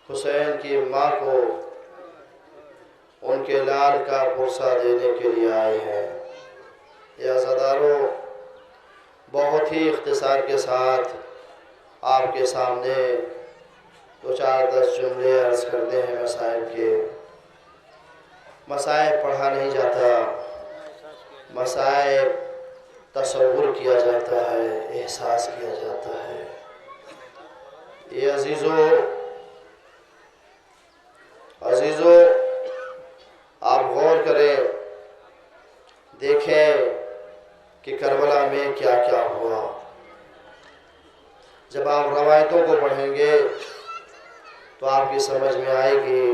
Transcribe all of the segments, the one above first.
حسین کی ماں کو ان کے لال کا پرسہ دینے کے لیے آئے ہیں۔ یا عزاداروں، بہت ہی اختصار کے ساتھ آپ کے سامنے 2-4-10 جملے عرض کرتے ہیں مسائل کے۔ مسائل پڑھا نہیں جاتا، مسائل تصور کیا جاتا ہے، احساس کیا جاتا ہے۔ یہ عزیزو آپ غور کریں، دیکھیں کہ کربلا میں کیا کیا ہوا۔ جب آپ روایتوں کو پڑھیں گے تو آپ کی سمجھ میں آئے گی۔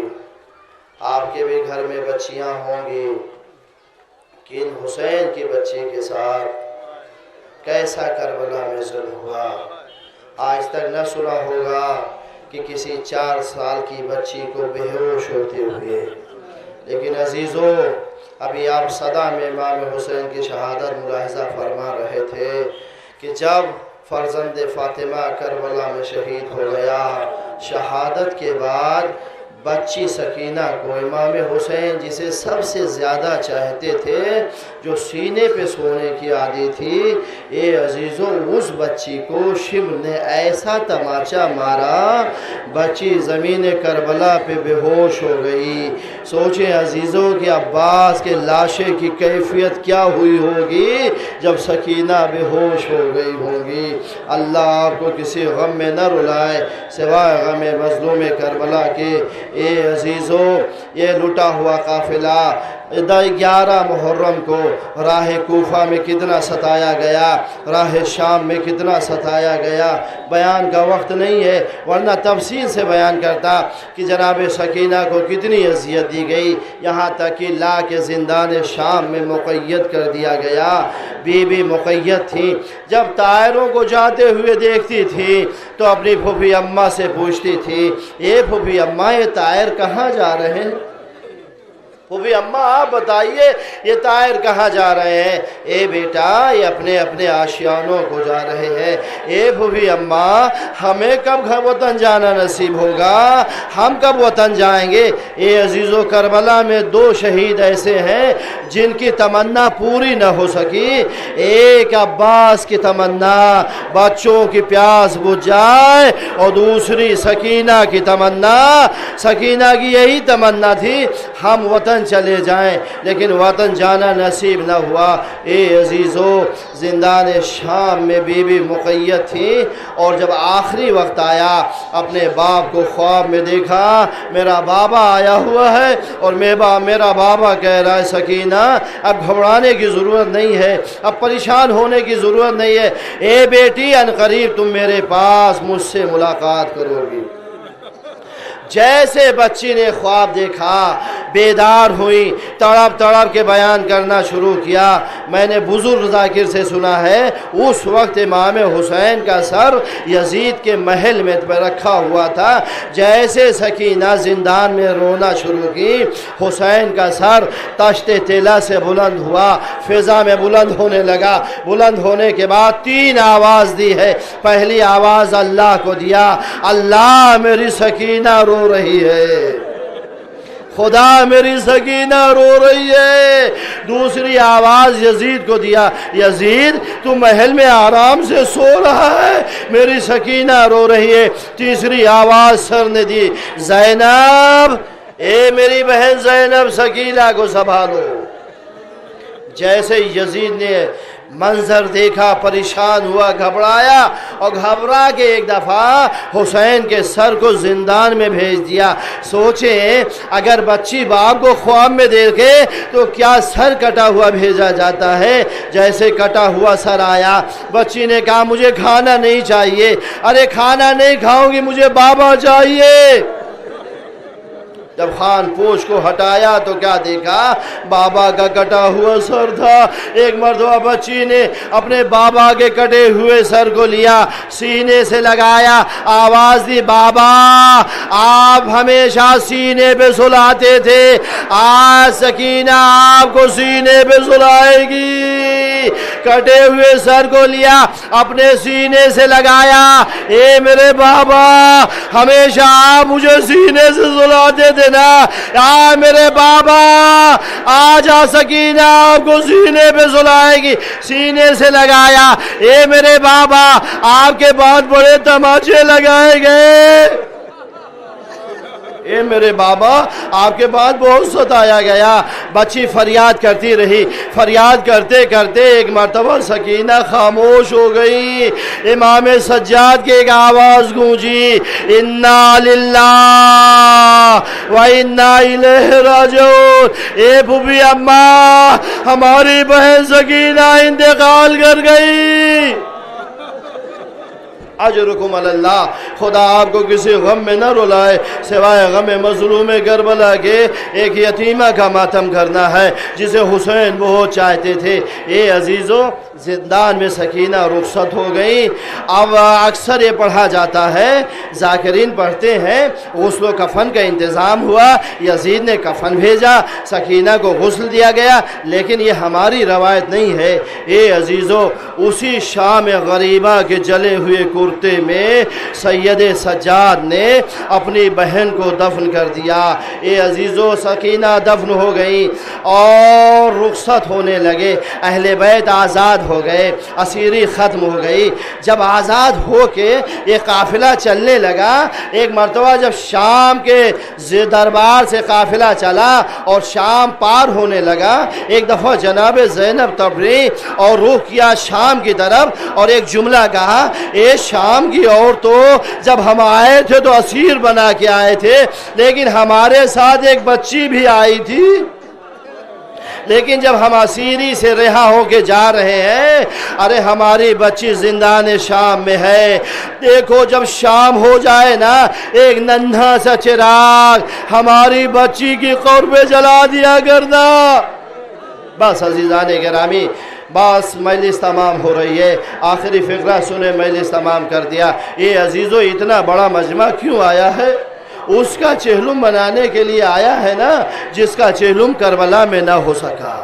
آپ کے بھی گھر میں بچیاں ہوں گی کہ ان حسین کے بچے کے ساتھ کیسا کربلا میں ظلم ہوا۔ آج تک نہ سنا ہوگا کہ کسی 4 سال کی بچی کو بے ہوش ہوتے ہوئے۔ لیکن عزیزو، ابھی آپ صدا میں امام حسین کی شہادت ملاحظہ فرما رہے تھے کہ جب فرزند فاطمہ کربلا میں شہید ہو گیا، شہادت کے بعد بچی سکینہ کو امام حسین جسے سب سے زیادہ چاہتے تھے، جو سینے پہ سونے کی عادی تھی، اے عزیزو اس بچی کو شبل نے ایسا تماچا مارا، بچی زمین کربلا پہ بے ہوش ہو گئی۔ سوچیں عزیزو کہ عباس کے لاشے کی کیفیت کیا ہوئی ہوگی جب سکینہ بے ہوش ہو گئی ہوں گی۔ اللہ آپ کو کسی غم میں نہ رلائے سوائے غم مظلوم کربلا کے۔ اے عزیزو، یہ لٹا ہوا قافلہ 11 محرم کو راہ کوفہ میں کتنا ستایا گیا، راہ شام میں کتنا ستایا گیا، بیان کا وقت نہیں ہے، ورنہ تفصیل سے بیان کرتا کہ جناب سکینہ کو کتنی اذیت دی گئی، یہاں تک کہ لا کے زندان شام میں مقید کر دیا گیا۔ بی بی مقید تھی، جب طائروں کو جاتے ہوئے دیکھتی تھی تو اپنی پھوپھی اماں سے پوچھتی تھی، اے پھوپھی اماں، یہ طائر کہاں جا رہے ہیں؟ پھوپھی اماں آپ بتائیے یہ طائر کہاں جا رہے ہیں؟ اے بیٹا، یہ اپنے اپنے آشیانوں کو جا رہے ہیں۔ اے پھوپھی اماں، ہمیں کب گھر وطن جانا نصیب ہوگا؟ ہم کب وطن جائیں گے؟ اے عزیزو، کربلا میں 2 شہید ایسے ہیں جن کی تمنا پوری نہ ہو سکی۔ ایک عباس کی تمنا بچوں کی پیاس بجھ جائے، اور دوسری سکینہ کی تمنا۔ سکینہ کی یہی تمنا تھی ہم وطن چلے جائیں، لیکن وطن جانا نصیب نہ ہوا۔ اے عزیزو، زندان شام میں بی بی مقید تھی، اور جب آخری وقت آیا اپنے باپ کو خواب میں دیکھا، میرا بابا آیا ہوا ہے، اور میرا بابا کہہ رہا ہے سکینہ اب گھبرانے کی ضرورت نہیں ہے، اب پریشان ہونے کی ضرورت نہیں ہے، اے بیٹی عنقریب تم میرے پاس مجھ سے ملاقات کرو گی۔ جیسے بچی نے خواب دیکھا، بیدار ہوئی، تڑپ تڑپ کے بیان کرنا شروع کیا۔ میں نے بزرگ ذاکر سے سنا ہے اس وقت امام حسین کا سر یزید کے محل میں رکھا ہوا تھا۔ جیسے سکینہ زندان میں رونا شروع کی، حسین کا سر تشت طلا سے بلند ہوا، فضا میں بلند ہونے لگا۔ بلند ہونے کے بعد 3 آواز دی ہے۔ پہلی آواز اللہ کو دیا، اللہ میری سکینہ رو رہی ہے، خدا میری سکینہ رو رہی ہے۔ دوسری آواز یزید کو دیا، یزید تو محل میں آرام سے سو رہا ہے، میری سکینہ رو رہی ہے۔ تیسری آواز سر نے دی، زینب، اے میری بہن زینب سکینہ کو سنبھالو۔ جیسے یزید نے منظر دیکھا، پریشان ہوا، گھبرایا، اور گھبرا کے ایک دفعہ حسین کے سر کو زندان میں بھیج دیا۔ سوچیں اگر بچی باپ کو خواب میں دیکھے تو کیا سر کٹا ہوا بھیجا جاتا ہے؟ جیسے کٹا ہوا سر آیا، بچی نے کہا مجھے کھانا نہیں چاہیے۔ ارے کھانا نہیں کھاؤں گی، مجھے بابا چاہیے۔ جب خان پوش کو ہٹایا تو کیا دیکھا؟ بابا کا کٹا ہوا سر تھا۔ ایک مرتبہ بچی نے اپنے بابا کے کٹے ہوئے سر کو لیا، سینے سے لگایا، آواز دی، بابا آپ ہمیشہ سینے پہ سلاتے تھے، آج سکینہ آپ کو سینے پہ سلائے گی۔ کٹے ہوئے سر کو لیا، اپنے سینے سے لگایا، اے میرے بابا ہمیشہ آپ مجھے سینے سے سلاتے تھے نا، میرے بابا آج سکینہ آپ کو سینے پہ سلائے گی۔ سینے سے لگایا، اے میرے بابا آپ کے بہت بڑے تماچے لگائے گئے، اے میرے بابا آپ کے بعد بہت ستایا گیا۔ بچی فریاد کرتی رہی، فریاد کرتے کرتے ایک مرتبہ سکینہ خاموش ہو گئی۔ امام سجاد کی ایک آواز گونجی، انا للہ و انا الیہ راجعون۔ اے پھوپھی اماں، ہماری بہن سکینہ انتقال کر گئی۔ اجرکم علی اللہ، خدا آپ کو کسی غم میں نہ رلائے سوائے غم مظلوم کربلا کے۔ ایک یتیمہ کا ماتم کرنا ہے جسے حسین بہت چاہتے تھے۔ اے عزیزو، زندان میں سکینہ رخصت ہو گئی۔ اب اکثر یہ پڑھا جاتا ہے، ذاکرین پڑھتے ہیں، غسل و کفن کا انتظام ہوا، یزید نے کفن بھیجا، سکینہ کو غسل دیا گیا، لیکن یہ ہماری روایت نہیں ہے۔ اے عزیزو، اسی شام غریبہ کے جلے ہوئے کرتے میں سید سجاد نے اپنی بہن کو دفن کر دیا۔ اے عزیزو، سکینہ دفن ہو گئی اور رخصت ہونے لگے، اہل بیت آزاد ہو گئے، اسیری ختم ہو گئی۔ جب آزاد ہو کے یہ قافلہ چلنے لگا، ایک مرتبہ جب شام کے دربار سے قافلہ چلا اور شام پار ہونے لگا، ایک دفعہ جناب زینب تبری اور رخ کیا شام کی طرف اور ایک جملہ کہا، اے شام کی عورتوں، جب ہم آئے تھے تو اسیر بنا کے آئے تھے، لیکن ہمارے ساتھ ایک بچی بھی آئی تھی، لیکن جب ہم اسیری سے رہا ہو کے جا رہے ہیں، ارے ہماری بچی زندان شام میں ہے۔ دیکھو جب شام ہو جائے نا، ایک ننھا سا چراغ ہماری بچی کی قبر پہ جلا دیا کرنا۔ بس عزیزان گرامی، بس مجلس تمام ہو رہی ہے، آخری فقرہ سنے، مجلس تمام کر دیا۔ یہ عزیزو، اتنا بڑا مجمع کیوں آیا ہے؟ اس کا چہلم منانے کے لیے آیا ہے نا، جس کا چہلم کربلا میں نہ ہو سکا،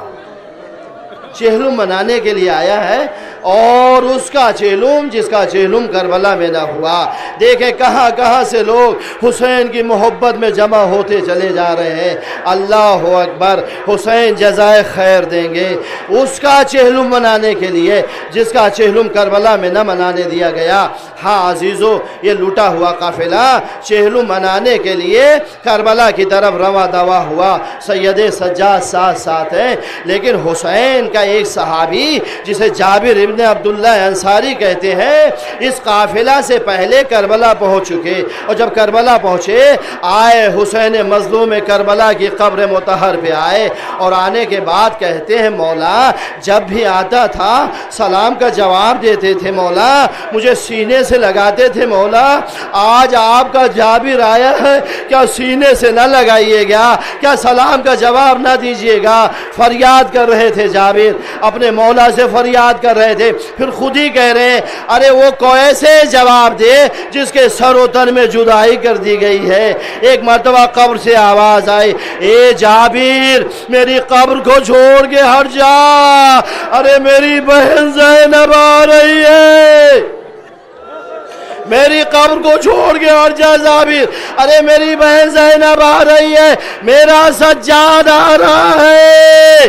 چہلم منانے کے لیے آیا ہے، اور اس کا چہلم، جس کا چہلم کربلا میں نہ ہوا۔ دیکھیں کہاں کہاں سے لوگ حسین کی محبت میں جمع ہوتے چلے جا رہے ہیں۔ اللہ اکبر، حسین جزائے خیر دیں گے اس کا چہلم منانے کے لیے جس کا چہلم کربلا میں نہ منانے دیا گیا۔ ہاں عزیزو، یہ لوٹا ہوا قافلہ چہلم منانے کے لیے کربلا کی طرف رواں دوا ہوا، سید سجاد ساتھ ساتھ ہیں، لیکن حسین کا ایک صحابی جسے جابر ابن عبداللہ انصاری کہتے ہیں، اس قافلہ سے پہلے کربلا پہنچ چکے، اور جب کربلا پہنچے، آئے حسین مظلوم کربلا کی قبر مطہر پہ آئے، اور آنے کے بعد کہتے ہیں، مولا جب بھی آتا تھا سلام کا جواب دیتے تھے، مولا مجھے سینے سے لگاتے تھے، مولا آج آپ کا جابر آیا ہے، کیا سینے سے نہ لگائیے گا، کیا سلام کا جواب نہ دیجیے گا؟ فریاد کر رہے تھے جابر، اپنے مولا سے فریاد کر رہے تھے، پھر خود ہی کہہ رہے ہیں، ارے وہ کیسے جواب دے جس کے سر و تن میں جدائی کر دی گئی ہے۔ ایک مرتبہ قبر سے آواز آئی، اے جابر میری قبر کو چھوڑ کے ہٹ جا، ارے میری بہن زینب آ رہی ہے، میری قبر کو چھوڑ کے ہٹ جا جابر، ارے میری بہن زینب آ رہی ہے، میرا سجاد آ رہا ہے۔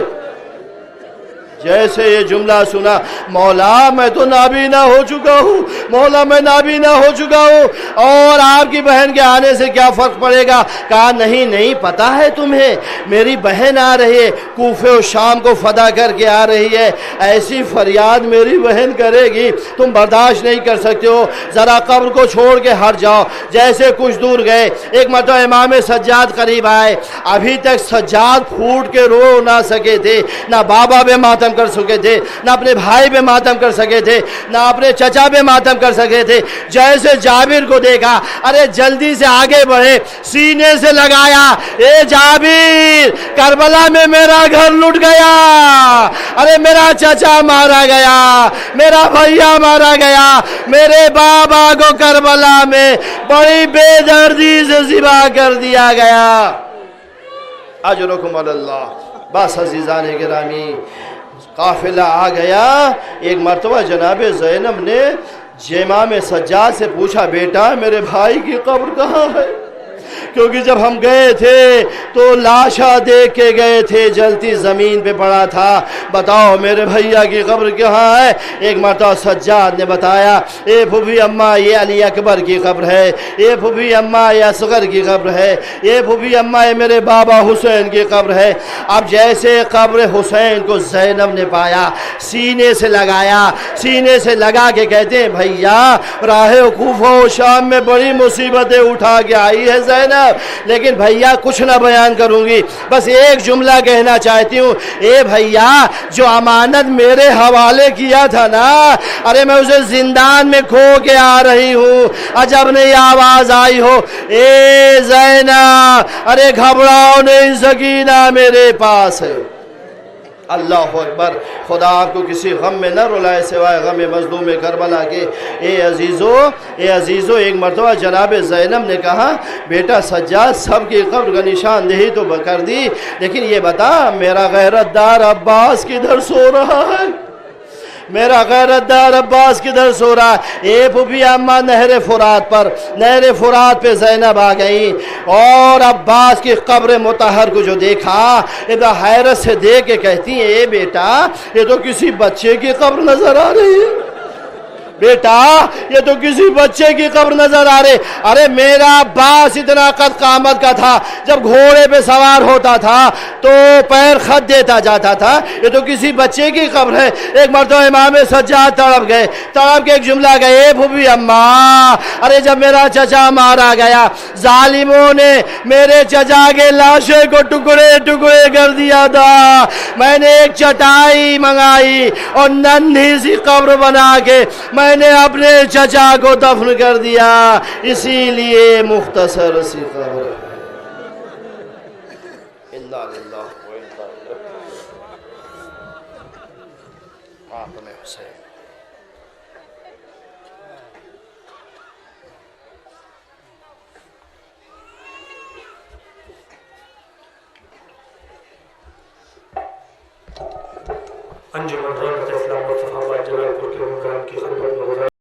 جیسے یہ جملہ سنا، مولا میں تو نابینا ہو چکا ہوں، مولا میں نابینا ہو چکا ہوں، اور آپ کی بہن کے آنے سے کیا فرق پڑے گا؟ کہا نہیں پتا ہے تمہیں، میری بہن آ رہی ہے، کوفے و شام کو فدا کر کے آ رہی ہے، ایسی فریاد میری بہن کرے گی تم برداشت نہیں کر سکتے ہو، ذرا قبر کو چھوڑ کے ہٹ جاؤ۔ جیسے کچھ دور گئے، ایک مرتبہ امام سجاد قریب آئے، ابھی تک سجاد پھوٹ کے رو نہ سکے تھے، نہ بابا بے ماتم ماتم کر سکے تھے، نہ اپنے بھائی پہ ماتم کر سکے تھے، نہ اپنے چچا پہ ماتم کر سکے تھے۔ جیسے جابر کو دیکھا، ارے جلدی سے آگے بڑھے، سینے سے لگایا، اے جابر کربلا میں میرا گھر لٹ گیا، ارے میرا چچا مارا گیا، میرا بھیا مارا گیا، میرے بابا کو کربلا میں بڑی بے دردی سے ذبح کر دیا گیا۔ اجرکم اللہ۔ بس عزیزان گرامی، قافلہ آ گیا۔ ایک مرتبہ جناب زینب نے امام سجاد سے پوچھا، بیٹا میرے بھائی کی قبر کہاں ہے؟ کیونکہ جب ہم گئے تھے تو لاشا دیکھ کے گئے تھے، جلتی زمین پہ پڑا تھا، بتاؤ میرے بھیا کی قبر کہاں ہے؟ ایک مرتبہ سجاد نے بتایا، اے پھوپھی اماں یہ علی اکبر کی قبر ہے، اے پھوپھی اماں یہ اصغر کی قبر ہے، اے پھوپھی اماں یہ میرے بابا حسین کی قبر ہے۔ اب جیسے قبر حسین کو زینب نے پایا، سینے سے لگایا، سینے سے لگا کے کہتے ہیں، بھیا راہ کوفہ و شام میں بڑی مصیبتیں اٹھا کے آئی ہے زینب، لیکن بھیا کچھ نہ بیان کروں گی، بس ایک جملہ کہنا چاہتی ہوں، اے بھیا جو امانت میرے حوالے کیا تھا نا، ارے میں اسے زندان میں کھو کے آ رہی ہوں، عجب نہیں آواز آئی ہو، اے زینب ارے گھبراؤ نہیں، سکینہ میرے پاس ہے۔ اللہ اکبر۔ خدا آپ کو کسی غم میں نہ رلائے سوائے غم مظلوم کربلا کے۔ اے عزیزو ایک مرتبہ جناب زینب نے کہا، بیٹا سجاد سب کی قبر کا نشاندہی تو کر دی، لیکن یہ بتا میرا غیرت دار عباس کدھر سو رہا ہے؟ میرا غیرت دار عباس کدھر سو رہا ہے؟ اے پھوپھی اماں نہر فرات پہ زینب آ گئی اور عباس کی قبر مطہر کو جو دیکھا، ادھر حیرت سے دیکھ کے کہتی ہیں، اے بیٹا یہ تو کسی بچے کی قبر نظر آ رہی ہے، بیٹا یہ تو کسی بچے کی قبر نظر آ رہے۔ ارے میرا عباس اتنا قد قامت کا تھا، جب گھوڑے پہ سوار ہوتا تھا تو پیر خط دیتا جاتا تھا، یہ تو کسی بچے کی قبر ہے۔ ایک مرتبہ امام سجاد تڑپ کے ایک جملہ گئے، اے پھوپھی اماں ارے جب میرا چچا مارا گیا، ظالموں نے میرے چچا کے لاشے کو ٹکڑے ٹکڑے کر دیا تھا، میں نے ایک چٹائی منگائی اور ننھی سی قبر بنا کے میں نے اپنے چچا کو دفن کر دیا، اسی لیے مختصر سی قبر ہے۔ انا للہ و انا الیہ راجعون۔ حسین انجمن رحمت اسلام و صحابہ جلال پور کے حکام کی خدمت میں